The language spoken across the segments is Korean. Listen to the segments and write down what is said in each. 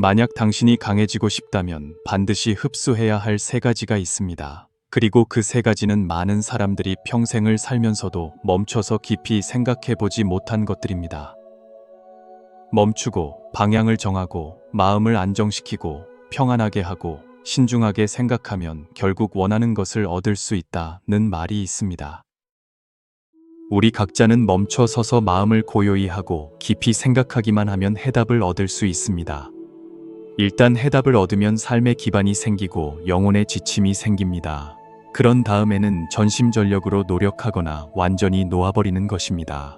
만약 당신이 강해지고 싶다면 반드시 흡수해야 할 세 가지가 있습니다. 그리고 그 세 가지는 많은 사람들이 평생을 살면서도 멈춰서 깊이 생각해보지 못한 것들입니다. 멈추고, 방향을 정하고, 마음을 안정시키고, 평안하게 하고, 신중하게 생각하면 결국 원하는 것을 얻을 수 있다는 말이 있습니다. 우리 각자는 멈춰 서서 마음을 고요히 하고 깊이 생각하기만 하면 해답을 얻을 수 있습니다. 일단 해답을 얻으면 삶의 기반이 생기고 영혼의 지침이 생깁니다. 그런 다음에는 전심전력으로 노력하거나 완전히 놓아버리는 것입니다.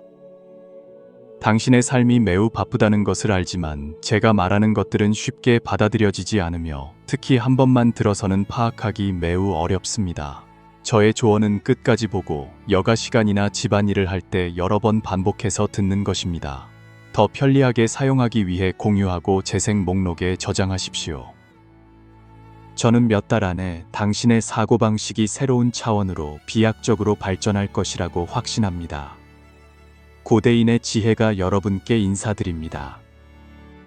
당신의 삶이 매우 바쁘다는 것을 알지만 제가 말하는 것들은 쉽게 받아들여지지 않으며 특히 한 번만 들어서는 파악하기 매우 어렵습니다. 저의 조언은 끝까지 보고 여가 시간이나 집안일을 할 때 여러 번 반복해서 듣는 것입니다. 더 편리하게 사용하기 위해 공유하고 재생 목록에 저장하십시오. 저는 몇 달 안에 당신의 사고방식이 새로운 차원으로 비약적으로 발전할 것이라고 확신합니다. 고대인의 지혜가 여러분께 인사드립니다.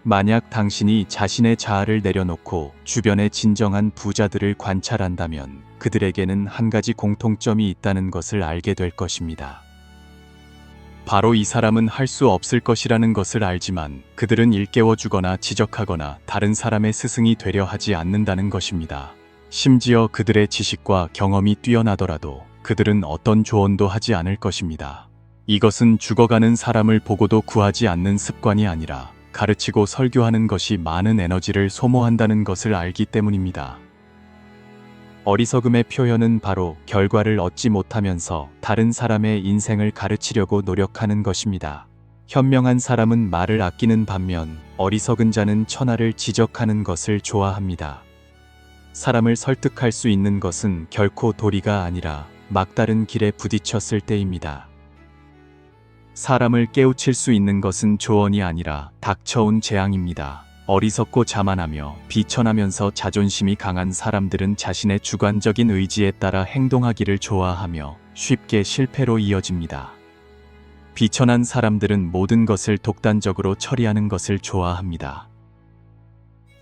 만약 당신이 자신의 자아를 내려놓고 주변의 진정한 부자들을 관찰한다면 그들에게는 한 가지 공통점이 있다는 것을 알게 될 것입니다. 바로 이 사람은 할 수 없을 것이라는 것을 알지만 그들은 일깨워주거나 지적하거나 다른 사람의 스승이 되려 하지 않는다는 것입니다. 심지어 그들의 지식과 경험이 뛰어나더라도 그들은 어떤 조언도 하지 않을 것입니다. 이것은 죽어가는 사람을 보고도 구하지 않는 습관이 아니라 가르치고 설교하는 것이 많은 에너지를 소모한다는 것을 알기 때문입니다. 어리석음의 표현은 바로 결과를 얻지 못하면서 다른 사람의 인생을 가르치려고 노력하는 것입니다. 현명한 사람은 말을 아끼는 반면 어리석은 자는 천하를 지적하는 것을 좋아합니다. 사람을 설득할 수 있는 것은 결코 도리가 아니라 막다른 길에 부딪혔을 때입니다. 사람을 깨우칠 수 있는 것은 조언이 아니라 닥쳐온 재앙입니다. 어리석고 자만하며 비천하면서 자존심이 강한 사람들은 자신의 주관적인 의지에 따라 행동하기를 좋아하며 쉽게 실패로 이어집니다. 비천한 사람들은 모든 것을 독단적으로 처리하는 것을 좋아합니다.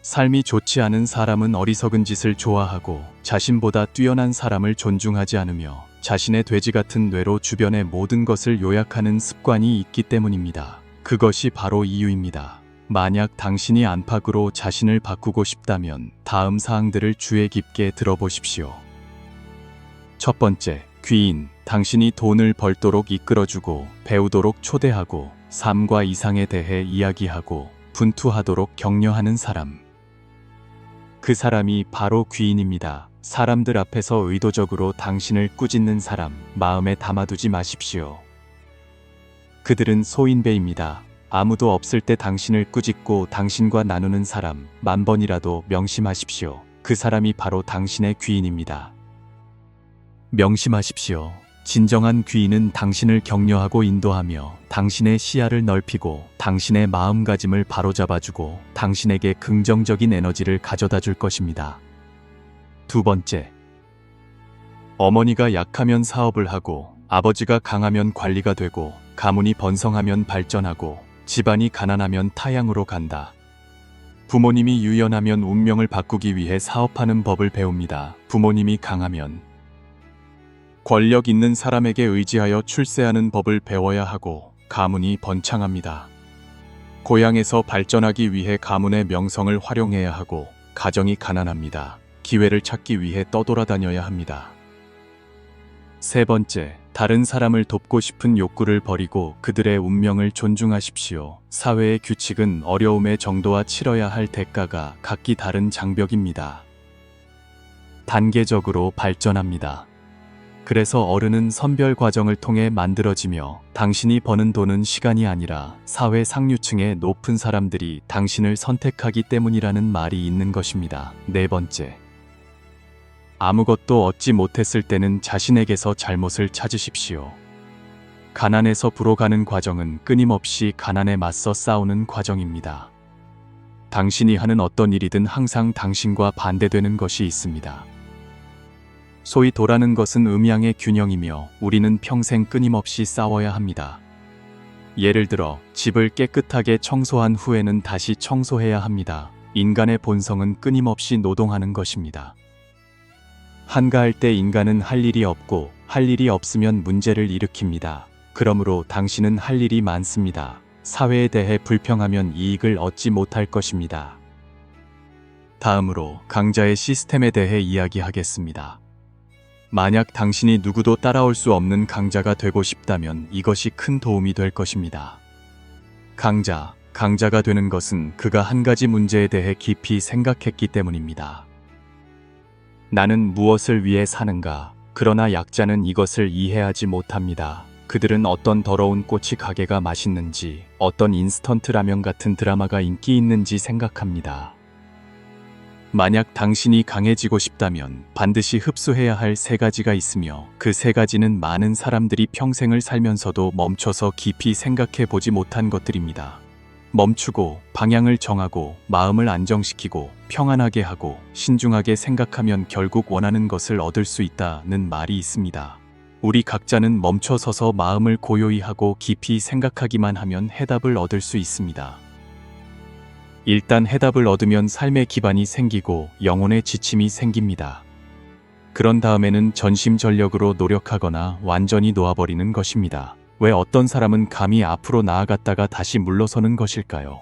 삶이 좋지 않은 사람은 어리석은 짓을 좋아하고 자신보다 뛰어난 사람을 존중하지 않으며 자신의 돼지 같은 뇌로 주변의 모든 것을 요약하는 습관이 있기 때문입니다. 그것이 바로 이유입니다. 만약 당신이 안팎으로 자신을 바꾸고 싶다면 다음 사항들을 주의 깊게 들어보십시오. 첫 번째, 귀인. 당신이 돈을 벌도록 이끌어주고 배우도록 초대하고 삶과 이상에 대해 이야기하고 분투하도록 격려하는 사람. 그 사람이 바로 귀인입니다. 사람들 앞에서 의도적으로 당신을 꾸짖는 사람, 마음에 담아두지 마십시오. 그들은 소인배입니다. 아무도 없을 때 당신을 꾸짖고 당신과 나누는 사람, 10,000번이라도 명심하십시오. 그 사람이 바로 당신의 귀인입니다. 명심하십시오. 진정한 귀인은 당신을 격려하고 인도하며 당신의 시야를 넓히고 당신의 마음가짐을 바로잡아주고 당신에게 긍정적인 에너지를 가져다 줄 것입니다. 두 번째, 어머니가 약하면 사업을 하고 아버지가 강하면 관리가 되고 가문이 번성하면 발전하고 집안이 가난하면 타향으로 간다. 부모님이 유연하면 운명을 바꾸기 위해 사업하는 법을 배웁니다. 부모님이 강하면 권력 있는 사람에게 의지하여 출세하는 법을 배워야 하고 가문이 번창합니다. 고향에서 발전하기 위해 가문의 명성을 활용해야 하고 가정이 가난합니다. 기회를 찾기 위해 떠돌아다녀야 합니다. 세 번째, 다른 사람을 돕고 싶은 욕구를 버리고 그들의 운명을 존중하십시오. 사회의 규칙은 어려움의 정도와 치러야 할 대가가 각기 다른 장벽입니다. 단계적으로 발전합니다. 그래서 어른은 선별 과정을 통해 만들어지며 당신이 버는 돈은 시간이 아니라 사회 상류층의 높은 사람들이 당신을 선택하기 때문이라는 말이 있는 것입니다. 네 번째, 아무것도 얻지 못했을 때는 자신에게서 잘못을 찾으십시오. 가난에서 부로 가는 과정은 끊임없이 가난에 맞서 싸우는 과정입니다. 당신이 하는 어떤 일이든 항상 당신과 반대되는 것이 있습니다. 소위 도라는 것은 음양의 균형이며 우리는 평생 끊임없이 싸워야 합니다. 예를 들어 집을 깨끗하게 청소한 후에는 다시 청소해야 합니다. 인간의 본성은 끊임없이 노동하는 것입니다. 한가할 때 인간은 할 일이 없고 할 일이 없으면 문제를 일으킵니다. 그러므로 당신은 할 일이 많습니다. 사회에 대해 불평하면 이익을 얻지 못할 것입니다. 다음으로 강자의 시스템에 대해 이야기하겠습니다. 만약 당신이 누구도 따라올 수 없는 강자가 되고 싶다면 이것이 큰 도움이 될 것입니다. 강자가 되는 것은 그가 한 가지 문제에 대해 깊이 생각했기 때문입니다. 나는 무엇을 위해 사는가? 그러나 약자는 이것을 이해하지 못합니다. 그들은 어떤 더러운 꼬치 가게가 맛있는지, 어떤 인스턴트 라면 같은 드라마가 인기 있는지 생각합니다. 만약 당신이 강해지고 싶다면 반드시 흡수해야 할 세 가지가 있으며 그 세 가지는 많은 사람들이 평생을 살면서도 멈춰서 깊이 생각해 보지 못한 것들입니다. 멈추고 방향을 정하고 마음을 안정시키고 평안하게 하고 신중하게 생각하면 결국 원하는 것을 얻을 수 있다는 말이 있습니다. 우리 각자는 멈춰 서서 마음을 고요히 하고 깊이 생각하기만 하면 해답을 얻을 수 있습니다. 일단 해답을 얻으면 삶의 기반이 생기고 영혼의 지침이 생깁니다. 그런 다음에는 전심전력으로 노력하거나 완전히 놓아버리는 것입니다. 왜 어떤 사람은 감히 앞으로 나아갔다가 다시 물러서는 것일까요?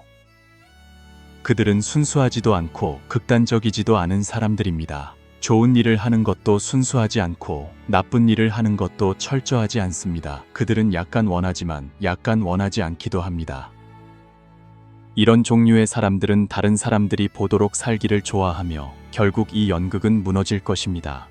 그들은 순수하지도 않고 극단적이지도 않은 사람들입니다. 좋은 일을 하는 것도 순수하지 않고 나쁜 일을 하는 것도 철저하지 않습니다. 그들은 약간 원하지만 약간 원하지 않기도 합니다. 이런 종류의 사람들은 다른 사람들이 보도록 살기를 좋아하며 결국 이 연극은 무너질 것입니다.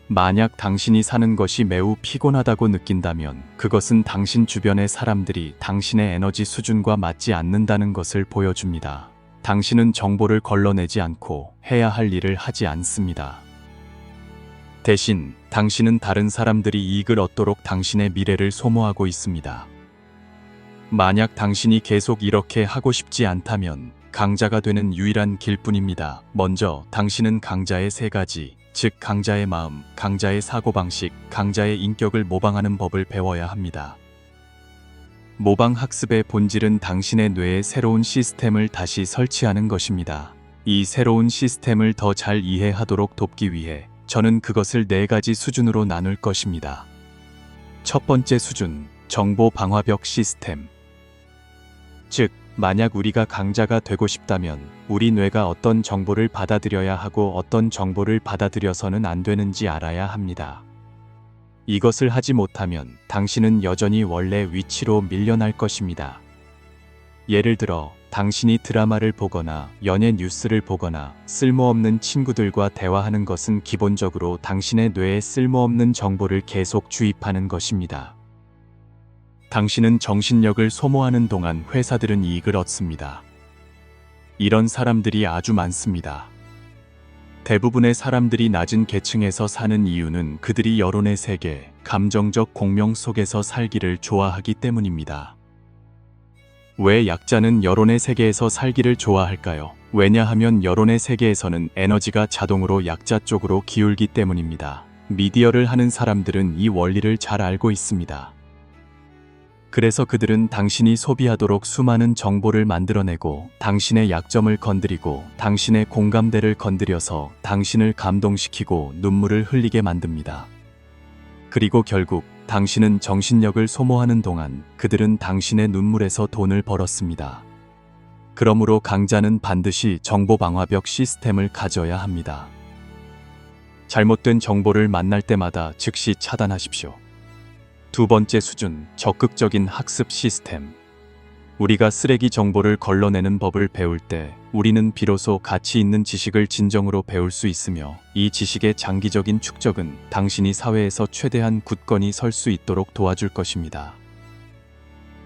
만약 당신이 사는 것이 매우 피곤하다고 느낀다면 그것은 당신 주변의 사람들이 당신의 에너지 수준과 맞지 않는다는 것을 보여줍니다. 당신은 정보를 걸러내지 않고 해야 할 일을 하지 않습니다. 대신 당신은 다른 사람들이 이익을 얻도록 당신의 미래를 소모하고 있습니다. 만약 당신이 계속 이렇게 하고 싶지 않다면 강자가 되는 유일한 길뿐입니다. 먼저 당신은 강자의 세 가지, 즉 강자의 마음, 강자의 사고방식, 강자의 인격을 모방하는 법을 배워야 합니다. 모방 학습의 본질은 당신의 뇌에 새로운 시스템을 다시 설치하는 것입니다. 이 새로운 시스템을 더 잘 이해하도록 돕기 위해 저는 그것을 네 가지 수준으로 나눌 것입니다. 첫 번째 수준, 정보 방화벽 시스템. 즉, 만약 우리가 강자가 되고 싶다면 우리 뇌가 어떤 정보를 받아들여야 하고 어떤 정보를 받아들여서는 안 되는지 알아야 합니다. 이것을 하지 못하면 당신은 여전히 원래 위치로 밀려날 것입니다. 예를 들어, 당신이 드라마를 보거나 연예 뉴스를 보거나 쓸모없는 친구들과 대화하는 것은 기본적으로 당신의 뇌에 쓸모없는 정보를 계속 주입하는 것입니다. 당신은 정신력을 소모하는 동안 회사들은 이익을 얻습니다. 이런 사람들이 아주 많습니다. 대부분의 사람들이 낮은 계층에서 사는 이유는 그들이 여론의 세계, 감정적 공명 속에서 살기를 좋아하기 때문입니다. 왜 약자는 여론의 세계에서 살기를 좋아할까요? 왜냐하면 여론의 세계에서는 에너지가 자동으로 약자 쪽으로 기울기 때문입니다. 미디어를 하는 사람들은 이 원리를 잘 알고 있습니다. 그래서 그들은 당신이 소비하도록 수많은 정보를 만들어내고 당신의 약점을 건드리고 당신의 공감대를 건드려서 당신을 감동시키고 눈물을 흘리게 만듭니다. 그리고 결국 당신은 정신력을 소모하는 동안 그들은 당신의 눈물에서 돈을 벌었습니다. 그러므로 강자는 반드시 정보 방화벽 시스템을 가져야 합니다. 잘못된 정보를 만날 때마다 즉시 차단하십시오. 두 번째 수준, 적극적인 학습 시스템. 우리가 쓰레기 정보를 걸러내는 법을 배울 때 우리는 비로소 가치 있는 지식을 진정으로 배울 수 있으며 이 지식의 장기적인 축적은 당신이 사회에서 최대한 굳건히 설 수 있도록 도와줄 것입니다.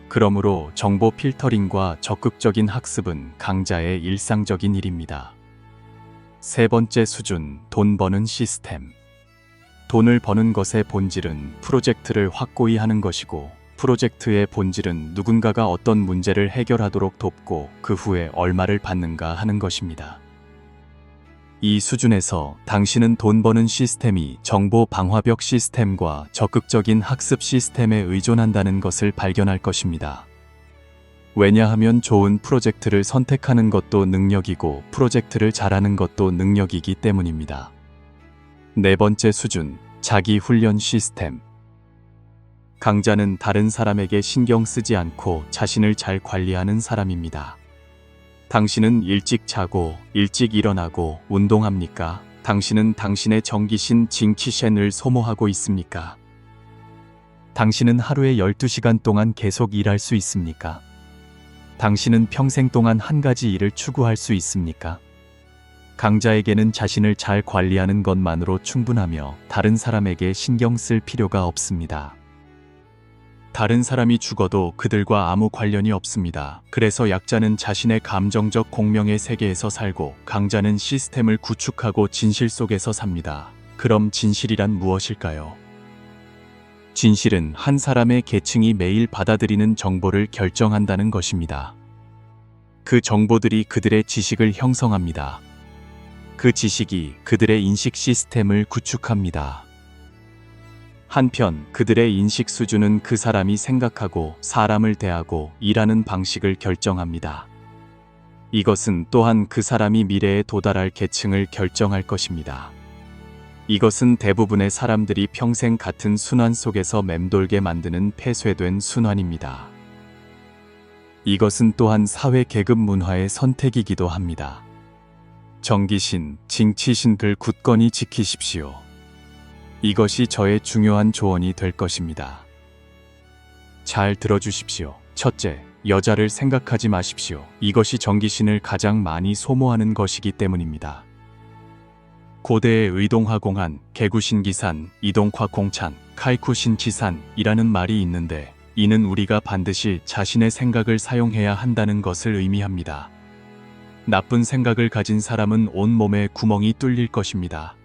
그러므로 정보 필터링과 적극적인 학습은 강자의 일상적인 일입니다. 세 번째 수준, 돈 버는 시스템. 돈을 버는 것의 본질은 프로젝트를 확고히 하는 것이고 프로젝트의 본질은 누군가가 어떤 문제를 해결하도록 돕고 그 후에 얼마를 받는가 하는 것입니다. 이 수준에서 당신은 돈 버는 시스템이 정보 방화벽 시스템과 적극적인 학습 시스템에 의존한다는 것을 발견할 것입니다. 왜냐하면 좋은 프로젝트를 선택하는 것도 능력이고 프로젝트를 잘하는 것도 능력이기 때문입니다. 네 번째 수준, 자기 훈련 시스템. 강자는 다른 사람에게 신경 쓰지 않고 자신을 잘 관리하는 사람입니다. 당신은 일찍 자고 일찍 일어나고 운동합니까? 당신은 당신의 정기신 징치셴을 소모하고 있습니까? 당신은 하루에 12시간 동안 계속 일할 수 있습니까? 당신은 평생 동안 한 가지 일을 추구할 수 있습니까? 강자에게는 자신을 잘 관리하는 것만으로 충분하며 다른 사람에게 신경 쓸 필요가 없습니다. 다른 사람이 죽어도 그들과 아무 관련이 없습니다. 그래서 약자는 자신의 감정적 공명의 세계에서 살고 강자는 시스템을 구축하고 진실 속에서 삽니다. 그럼 진실이란 무엇일까요? 진실은 한 사람의 계층이 매일 받아들이는 정보를 결정한다는 것입니다. 그 정보들이 그들의 지식을 형성합니다. 그 지식이 그들의 인식 시스템을 구축합니다. 한편 그들의 인식 수준은 그 사람이 생각하고 사람을 대하고 일하는 방식을 결정합니다. 이것은 또한 그 사람이 미래에 도달할 계층을 결정할 것입니다. 이것은 대부분의 사람들이 평생 같은 순환 속에서 맴돌게 만드는 폐쇄된 순환입니다. 이것은 또한 사회 계급 문화의 선택이기도 합니다. 정기신, 징치신을 굳건히 지키십시오. 이것이 저의 중요한 조언이 될 것입니다. 잘 들어주십시오. 첫째, 여자를 생각하지 마십시오. 이것이 정기신을 가장 많이 소모하는 것이기 때문입니다. 고대의 의동화공한, 개구신기산, 이동화공찬, 칼쿠신치산이라는 말이 있는데 이는 우리가 반드시 자신의 생각을 사용해야 한다는 것을 의미합니다. 나쁜 생각을 가진 사람은 온몸에 구멍이 뚫릴 것입니다.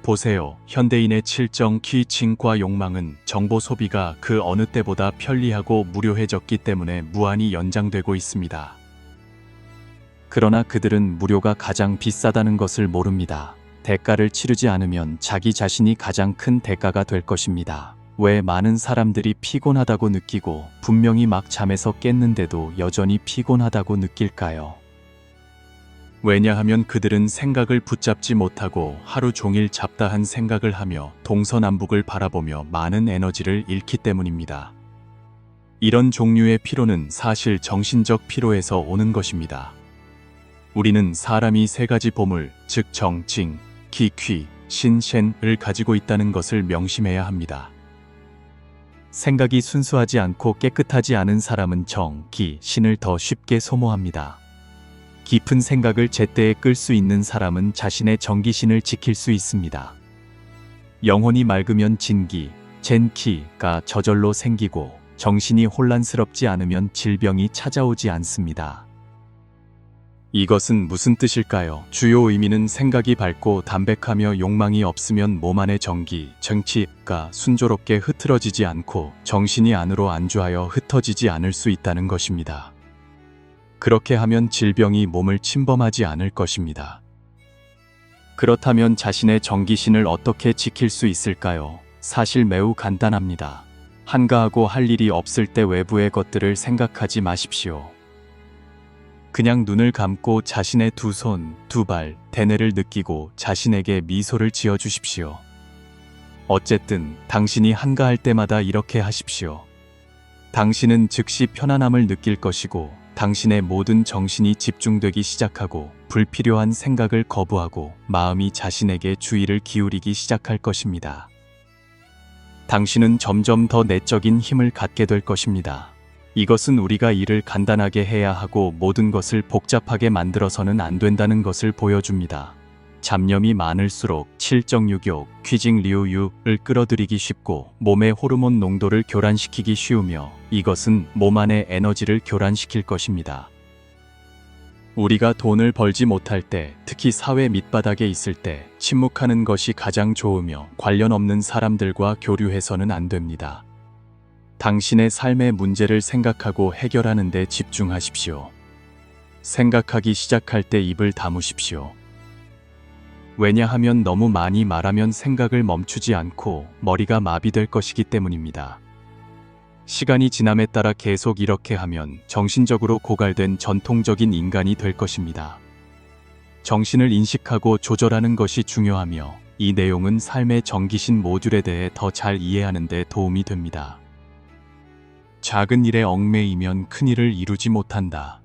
보세요. 현대인의 칠정 키칭과 욕망은 정보 소비가 그 어느 때보다 편리하고 무료해졌기 때문에 무한히 연장되고 있습니다. 그러나 그들은 무료가 가장 비싸다는 것을 모릅니다. 대가를 치르지 않으면 자기 자신이 가장 큰 대가가 될 것입니다. 왜 많은 사람들이 피곤하다고 느끼고 분명히 막 잠에서 깼는데도 여전히 피곤하다고 느낄까요? 왜냐하면 그들은 생각을 붙잡지 못하고 하루 종일 잡다한 생각을 하며 동서남북을 바라보며 많은 에너지를 잃기 때문입니다. 이런 종류의 피로는 사실 정신적 피로에서 오는 것입니다. 우리는 사람이 세 가지 보물, 즉 정, 징, 기, 퀴, 신, 셴을 가지고 있다는 것을 명심해야 합니다. 생각이 순수하지 않고 깨끗하지 않은 사람은 정, 기, 신을 더 쉽게 소모합니다. 깊은 생각을 제때에 끌 수 있는 사람은 자신의 정기신을 지킬 수 있습니다. 영혼이 맑으면 진기, 젠키가 저절로 생기고 정신이 혼란스럽지 않으면 질병이 찾아오지 않습니다. 이것은 무슨 뜻일까요? 주요 의미는 생각이 밝고 담백하며 욕망이 없으면 몸 안의 정기, 정치가 순조롭게 흐트러지지 않고 정신이 안으로 안주하여 흩어지지 않을 수 있다는 것입니다. 그렇게 하면 질병이 몸을 침범하지 않을 것입니다. 그렇다면 자신의 정기신을 어떻게 지킬 수 있을까요? 사실 매우 간단합니다. 한가하고 할 일이 없을 때 외부의 것들을 생각하지 마십시오. 그냥 눈을 감고 자신의 두 손, 두 발, 대뇌를 느끼고 자신에게 미소를 지어 주십시오. 어쨌든 당신이 한가할 때마다 이렇게 하십시오. 당신은 즉시 편안함을 느낄 것이고 당신의 모든 정신이 집중되기 시작하고 불필요한 생각을 거부하고 마음이 자신에게 주의를 기울이기 시작할 것입니다. 당신은 점점 더 내적인 힘을 갖게 될 것입니다. 이것은 우리가 일을 간단하게 해야 하고 모든 것을 복잡하게 만들어서는 안 된다는 것을 보여줍니다. 잡념이 많을수록 칠정육욕, 퀴징리우유를 끌어들이기 쉽고 몸의 호르몬 농도를 교란시키기 쉬우며 이것은 몸 안의 에너지를 교란시킬 것입니다. 우리가 돈을 벌지 못할 때, 특히 사회 밑바닥에 있을 때 침묵하는 것이 가장 좋으며 관련 없는 사람들과 교류해서는 안 됩니다. 당신의 삶의 문제를 생각하고 해결하는 데 집중하십시오. 생각하기 시작할 때 입을 다무십시오. 왜냐하면 너무 많이 말하면 생각을 멈추지 않고 머리가 마비될 것이기 때문입니다. 시간이 지남에 따라 계속 이렇게 하면 정신적으로 고갈된 전통적인 인간이 될 것입니다. 정신을 인식하고 조절하는 것이 중요하며 이 내용은 삶의 정기신 모듈에 대해 더 잘 이해하는 데 도움이 됩니다. 작은 일에 얽매이면 큰 일을 이루지 못한다.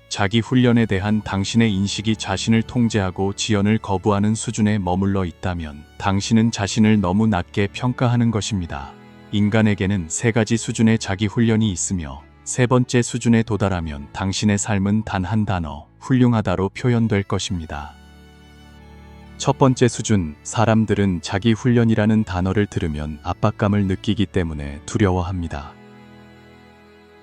자기 훈련에 대한 당신의 인식이 자신을 통제하고 지연을 거부하는 수준에 머물러 있다면 당신은 자신을 너무 낮게 평가하는 것입니다. 인간에게는 세 가지 수준의 자기 훈련이 있으며 세 번째 수준에 도달하면 당신의 삶은 단 한 단어, 훌륭하다로 표현될 것입니다. 첫 번째 수준, 사람들은 자기 훈련이라는 단어를 들으면 압박감을 느끼기 때문에 두려워합니다.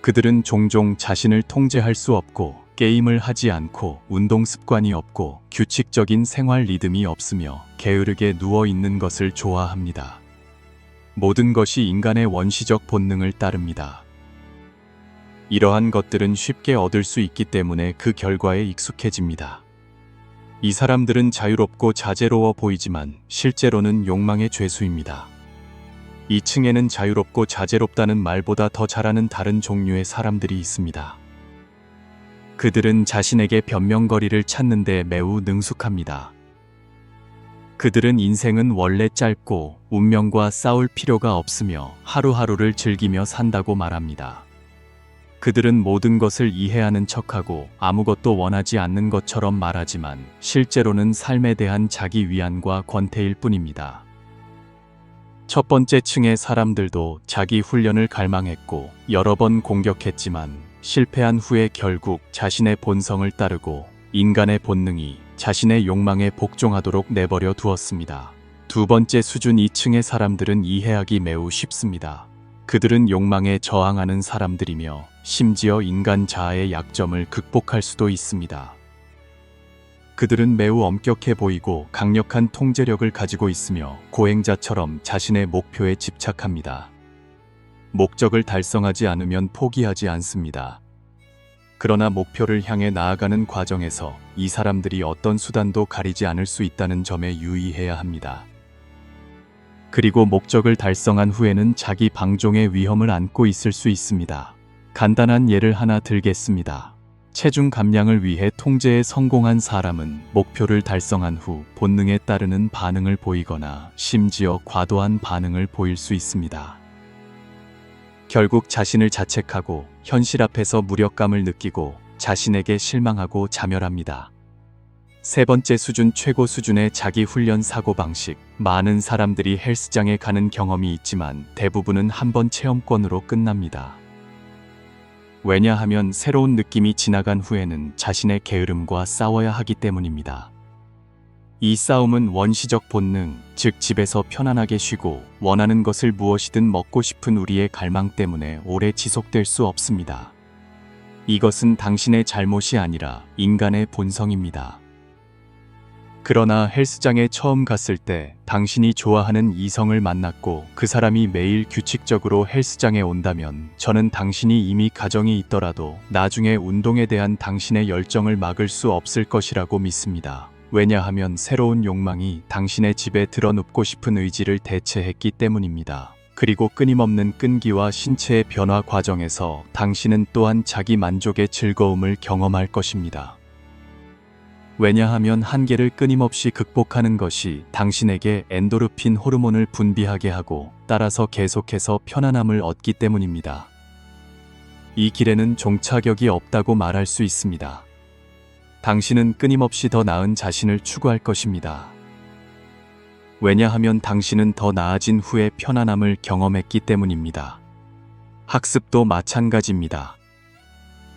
그들은 종종 자신을 통제할 수 없고 게임을 하지 않고 운동 습관이 없고 규칙적인 생활 리듬이 없으며 게으르게 누워 있는 것을 좋아합니다. 모든 것이 인간의 원시적 본능을 따릅니다. 이러한 것들은 쉽게 얻을 수 있기 때문에 그 결과에 익숙해집니다. 이 사람들은 자유롭고 자제로워 보이지만 실제로는 욕망의 죄수입니다. 이 층에는 자유롭고 자제롭다는 말보다 더 잘하는 다른 종류의 사람들이 있습니다. 그들은 자신에게 변명거리를 찾는 데 매우 능숙합니다. 그들은 인생은 원래 짧고 운명과 싸울 필요가 없으며 하루하루를 즐기며 산다고 말합니다. 그들은 모든 것을 이해하는 척하고 아무것도 원하지 않는 것처럼 말하지만 실제로는 삶에 대한 자기 위안과 권태일 뿐입니다. 첫 번째 층의 사람들도 자기 훈련을 갈망했고 여러 번 공격했지만 실패한 후에 결국 자신의 본성을 따르고 인간의 본능이 자신의 욕망에 복종하도록 내버려 두었습니다. 두 번째 수준 2층의 사람들은 이해하기 매우 쉽습니다. 그들은 욕망에 저항하는 사람들이며 심지어 인간 자아의 약점을 극복할 수도 있습니다. 그들은 매우 엄격해 보이고 강력한 통제력을 가지고 있으며 고행자처럼 자신의 목표에 집착합니다. 목적을 달성하지 않으면 포기하지 않습니다. 그러나 목표를 향해 나아가는 과정에서 이 사람들이 어떤 수단도 가리지 않을 수 있다는 점에 유의해야 합니다. 그리고 목적을 달성한 후에는 자기 방종의 위험을 안고 있을 수 있습니다. 간단한 예를 하나 들겠습니다. 체중 감량을 위해 통제에 성공한 사람은 목표를 달성한 후 본능에 따르는 반응을 보이거나 심지어 과도한 반응을 보일 수 있습니다. 결국 자신을 자책하고 현실 앞에서 무력감을 느끼고 자신에게 실망하고 자멸합니다. 세 번째 수준, 최고 수준의 자기 훈련 사고방식. 많은 사람들이 헬스장에 가는 경험이 있지만 대부분은 한 번 체험권으로 끝납니다. 왜냐하면 새로운 느낌이 지나간 후에는 자신의 게으름과 싸워야 하기 때문입니다. 이 싸움은 원시적 본능, 즉 집에서 편안하게 쉬고 원하는 것을 무엇이든 먹고 싶은 우리의 갈망 때문에 오래 지속될 수 없습니다. 이것은 당신의 잘못이 아니라 인간의 본성입니다. 그러나 헬스장에 처음 갔을 때 당신이 좋아하는 이성을 만났고 그 사람이 매일 규칙적으로 헬스장에 온다면 저는 당신이 이미 가정이 있더라도 나중에 운동에 대한 당신의 열정을 막을 수 없을 것이라고 믿습니다. 왜냐하면 새로운 욕망이 당신의 집에 들어눕고 싶은 의지를 대체했기 때문입니다. 그리고 끊임없는 끈기와 신체의 변화 과정에서 당신은 또한 자기 만족의 즐거움을 경험할 것입니다. 왜냐하면 한계를 끊임없이 극복하는 것이 당신에게 엔도르핀 호르몬을 분비하게 하고 따라서 계속해서 편안함을 얻기 때문입니다. 이 길에는 종착역이 없다고 말할 수 있습니다. 당신은 끊임없이 더 나은 자신을 추구할 것입니다. 왜냐하면 당신은 더 나아진 후에 편안함을 경험했기 때문입니다. 학습도 마찬가지입니다.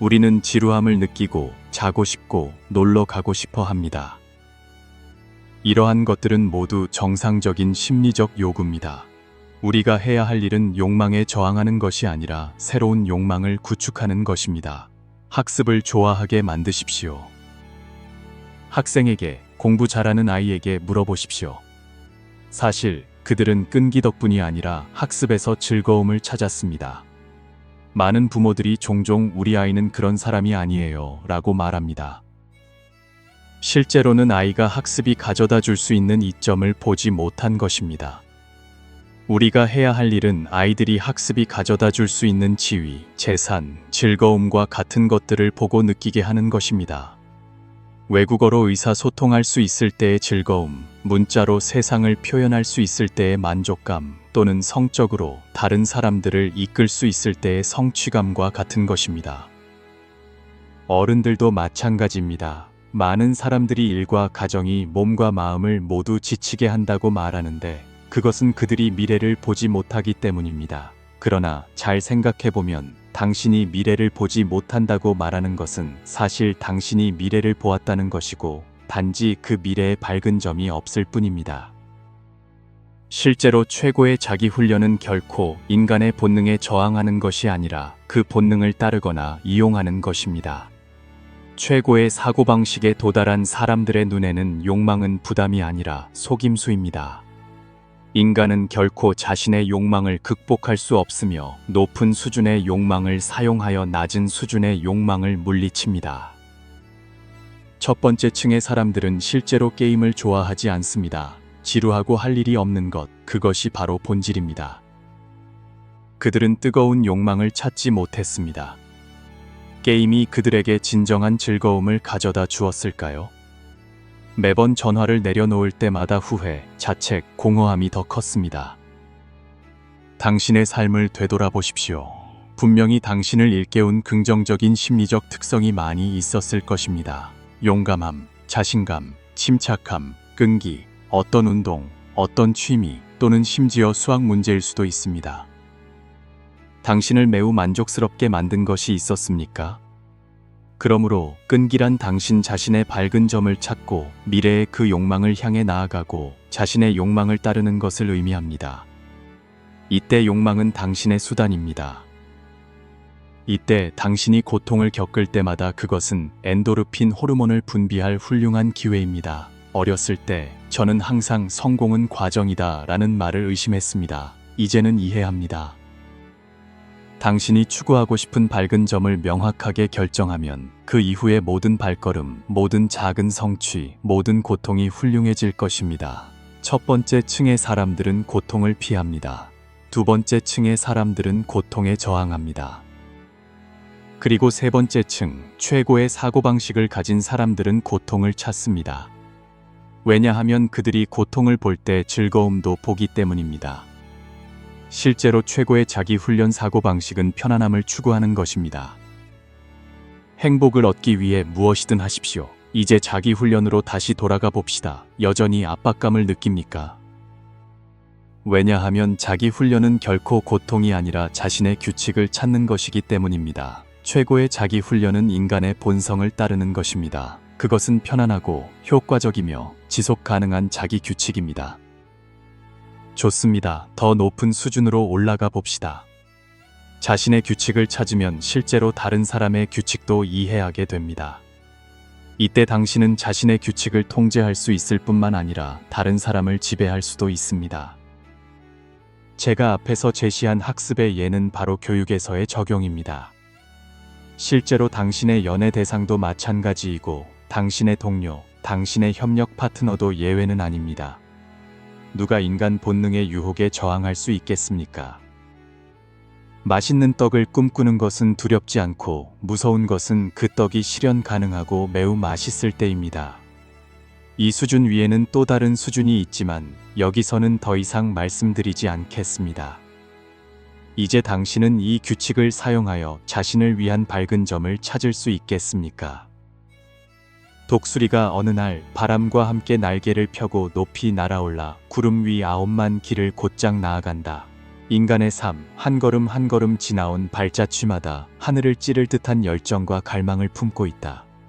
우리는 지루함을 느끼고 자고 싶고 놀러 가고 싶어 합니다. 이러한 것들은 모두 정상적인 심리적 요구입니다. 우리가 해야 할 일은 욕망에 저항하는 것이 아니라 새로운 욕망을 구축하는 것입니다. 학습을 좋아하게 만드십시오. 학생에게, 공부 잘하는 아이에게 물어보십시오. 사실 그들은 끈기 덕분이 아니라 학습에서 즐거움을 찾았습니다. 많은 부모들이 종종 우리 아이는 그런 사람이 아니에요 라고 말합니다. 실제로는 아이가 학습이 가져다 줄 수 있는 이점을 보지 못한 것입니다. 우리가 해야 할 일은 아이들이 학습이 가져다 줄 수 있는 지위, 재산, 즐거움과 같은 것들을 보고 느끼게 하는 것입니다. 외국어로 의사소통할 수 있을 때의 즐거움, 문자로 세상을 표현할 수 있을 때의 만족감, 또는 성적으로 다른 사람들을 이끌 수 있을 때의 성취감과 같은 것입니다. 어른들도 마찬가지입니다. 많은 사람들이 일과 가정이 몸과 마음을 모두 지치게 한다고 말하는데 그것은 그들이 미래를 보지 못하기 때문입니다. 그러나 잘 생각해보면 당신이 미래를 보지 못한다고 말하는 것은 사실 당신이 미래를 보았다는 것이고 단지 그 미래에 밝은 점이 없을 뿐입니다. 실제로 최고의 자기 훈련은 결코 인간의 본능에 저항하는 것이 아니라 그 본능을 따르거나 이용하는 것입니다. 최고의 사고방식에 도달한 사람들의 눈에는 욕망은 부담이 아니라 속임수입니다. 인간은 결코 자신의 욕망을 극복할 수 없으며 높은 수준의 욕망을 사용하여 낮은 수준의 욕망을 물리칩니다. 첫 번째 층의 사람들은 실제로 게임을 좋아하지 않습니다. 지루하고 할 일이 없는 것, 그것이 바로 본질입니다. 그들은 뜨거운 욕망을 찾지 못했습니다. 게임이 그들에게 진정한 즐거움을 가져다 주었을까요? 매번 전화를 내려놓을 때마다 후회, 자책, 공허함이 더 컸습니다. 당신의 삶을 되돌아보십시오. 분명히 당신을 일깨운 긍정적인 심리적 특성이 많이 있었을 것입니다. 용감함, 자신감, 침착함, 끈기, 어떤 운동, 어떤 취미, 또는 심지어 수학 문제일 수도 있습니다. 당신을 매우 만족스럽게 만든 것이 있었습니까? 그러므로 끈기란 당신 자신의 밝은 점을 찾고 미래의 그 욕망을 향해 나아가고 자신의 욕망을 따르는 것을 의미합니다. 이때 욕망은 당신의 수단입니다. 이때 당신이 고통을 겪을 때마다 그것은 엔도르핀 호르몬을 분비할 훌륭한 기회입니다. 어렸을 때 저는 항상 성공은 과정이다 라는 말을 의심했습니다. 이제는 이해합니다. 당신이 추구하고 싶은 밝은 점을 명확하게 결정하면 그 이후의 모든 발걸음, 모든 작은 성취, 모든 고통이 훌륭해질 것입니다. 첫 번째 층의 사람들은 고통을 피합니다. 두 번째 층의 사람들은 고통에 저항합니다. 그리고 세 번째 층, 최고의 사고방식을 가진 사람들은 고통을 찾습니다. 왜냐하면 그들이 고통을 볼 때 즐거움도 보기 때문입니다. 실제로 최고의 자기 훈련 사고방식은 편안함을 추구하는 것입니다. 행복을 얻기 위해 무엇이든 하십시오. 이제 자기 훈련으로 다시 돌아가 봅시다. 여전히 압박감을 느낍니까? 왜냐하면 자기 훈련은 결코 고통이 아니라 자신의 규칙을 찾는 것이기 때문입니다. 최고의 자기 훈련은 인간의 본성을 따르는 것입니다. 그것은 편안하고 효과적이며 지속 가능한 자기 규칙입니다. 좋습니다. 더 높은 수준으로 올라가 봅시다. 자신의 규칙을 찾으면 실제로 다른 사람의 규칙도 이해하게 됩니다. 이때 당신은 자신의 규칙을 통제할 수 있을 뿐만 아니라 다른 사람을 지배할 수도 있습니다. 제가 앞에서 제시한 학습의 예는 바로 교육에서의 적용입니다. 실제로 당신의 연애 대상도 마찬가지이고 당신의 동료, 당신의 협력 파트너도 예외는 아닙니다. 누가 인간 본능의 유혹에 저항할 수 있겠습니까? 맛있는 떡을 꿈꾸는 것은 두렵지 않고 무서운 것은 그 떡이 실현 가능하고 매우 맛있을 때입니다. 이 수준 위에는 또 다른 수준이 있지만 여기서는 더 이상 말씀드리지 않겠습니다. 이제 당신은 이 규칙을 사용하여 자신을 위한 밝은 점을 찾을 수 있겠습니까? 독수리가 어느 날 바람과 함께 날개를 펴고 높이 날아올라 구름 위 9만 길을 곧장 나아간다. 인간의 삶, 한 걸음 한 걸음 지나온 발자취마다 하늘을 찌를 듯한 열정과 갈망을 품고 있다.